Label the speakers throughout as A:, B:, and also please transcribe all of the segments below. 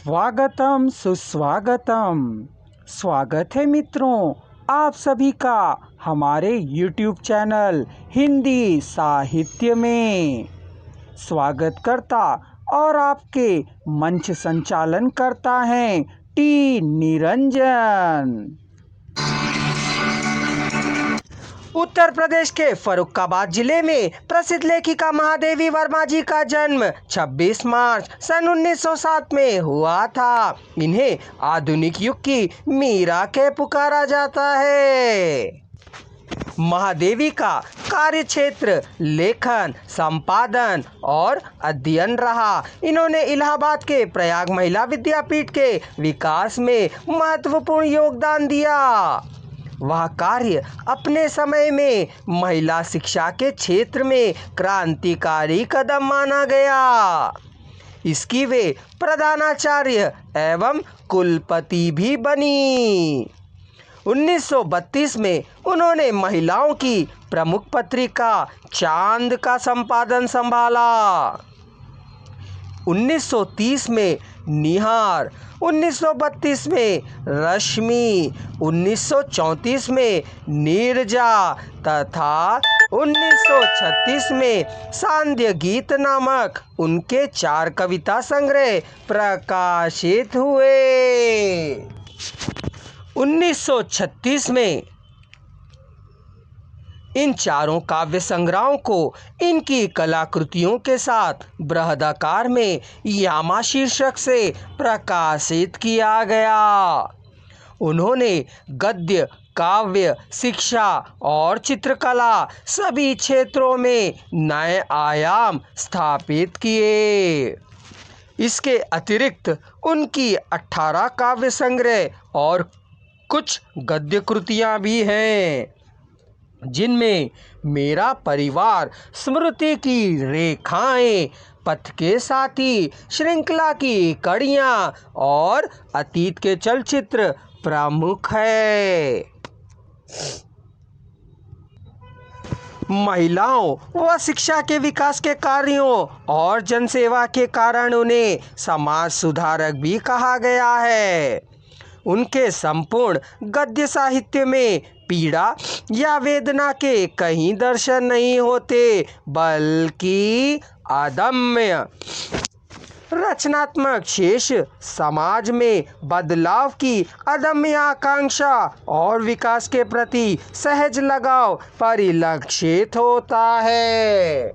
A: स्वागतम सुस्वागतम। स्वागत है मित्रों आप सभी का हमारे YouTube चैनल हिंदी साहित्य में। स्वागत करता और आपके मंच संचालन करता है टी निरंजन। उत्तर प्रदेश के फर्रुखाबाद जिले में प्रसिद्ध लेखिका महादेवी वर्मा जी का जन्म 26 मार्च सन 1907 में हुआ था। इन्हें आधुनिक युग की मीरा के पुकारा जाता है। महादेवी का कार्य क्षेत्र लेखन, संपादन और अध्ययन रहा। इन्होंने इलाहाबाद के प्रयाग महिला विद्यापीठ के विकास में महत्वपूर्ण योगदान दिया। वह कार्य अपने समय में महिला शिक्षा के क्षेत्र में क्रांतिकारी कदम माना गया। इसकी वे प्रधानाचार्य एवं कुलपति भी बनी। 1932 में उन्होंने महिलाओं की प्रमुख पत्रिका चांद का संपादन संभाला। 1930 में निहार, 1932 में रश्मि, 1934 में नीरजा तथा 1936 में सांध्य गीत नामक उनके 4 कविता संग्रह प्रकाशित हुए। 1936 में इन चारों काव्य संग्रहों को इनकी कलाकृतियों के साथ बृहदाकार में यामा शीर्षक से प्रकाशित किया गया। उन्होंने गद्य, काव्य, शिक्षा और चित्रकला सभी क्षेत्रों में नए आयाम स्थापित किए। इसके अतिरिक्त उनकी 18 काव्य संग्रह और कुछ गद्य कृतियाँ भी हैं, जिनमें मेरा परिवार, स्मृति की रेखाएं, पथ के साथी, श्रृंखला की कड़ियां और अतीत के चलचित्र प्रमुख है। महिलाओं व शिक्षा के विकास के कार्यों और जनसेवा के कारण उन्हें समाज सुधारक भी कहा गया है। उनके संपूर्ण गद्य साहित्य में पीड़ा या वेदना के कहीं दर्शन नहीं होते, बल्कि अदम्य रचनात्मक शेष, समाज में बदलाव की अदम्य आकांक्षा और विकास के प्रति सहज लगाव परिलक्षित होता है।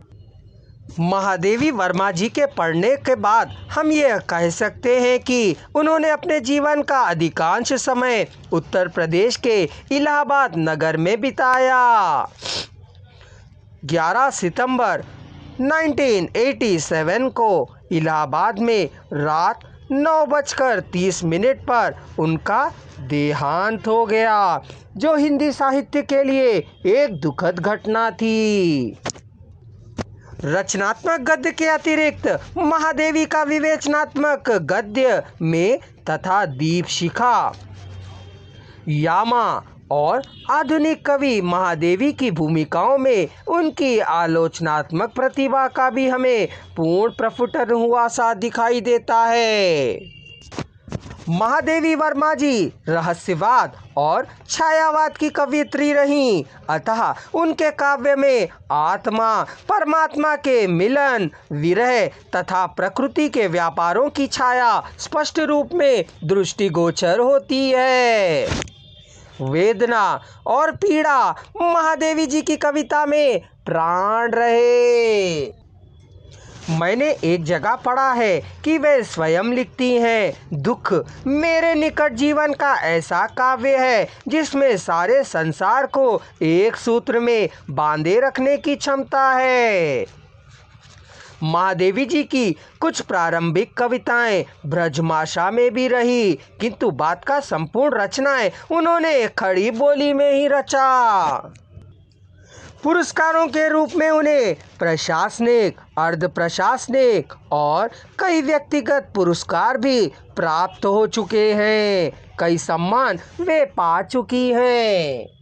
A: महादेवी वर्मा जी के पढ़ने के बाद हम यह कह सकते हैं कि उन्होंने अपने जीवन का अधिकांश समय उत्तर प्रदेश के इलाहाबाद नगर में बिताया। 11 सितंबर 1987 को इलाहाबाद में रात 9:30 पर उनका देहांत हो गया, जो हिंदी साहित्य के लिए एक दुखद घटना थी। रचनात्मक गद्य के अतिरिक्त महादेवी का विवेचनात्मक गद्य में तथा दीपशिखा, यामा और आधुनिक कवि महादेवी की भूमिकाओं में उनकी आलोचनात्मक प्रतिभा का भी हमें पूर्ण प्रस्फुटन हुआ सा दिखाई देता है। महादेवी वर्मा जी रहस्यवाद और छायावाद की कवयित्री रहीं, अतः उनके काव्य में आत्मा परमात्मा के मिलन, विरह तथा प्रकृति के व्यापारों की छाया स्पष्ट रूप में दृष्टिगोचर होती है। वेदना और पीड़ा महादेवी जी की कविता में प्राण रहे। मैंने एक जगह पढ़ा है कि वे स्वयं लिखती हैं, दुख मेरे निकट जीवन का ऐसा काव्य है जिसमें सारे संसार को एक सूत्र में बांधे रखने की क्षमता है। महादेवी जी की कुछ प्रारंभिक कविताएं ब्रजभाषा में भी रही, किंतु बाद का संपूर्ण रचनाएं उन्होंने खड़ी बोली में ही रचा। पुरस्कारों के रूप में उन्हें प्रशासनिक, अर्ध प्रशासनिक और कई व्यक्तिगत पुरस्कार भी प्राप्त हो चुके हैं। कई सम्मान वे पा चुकी हैं।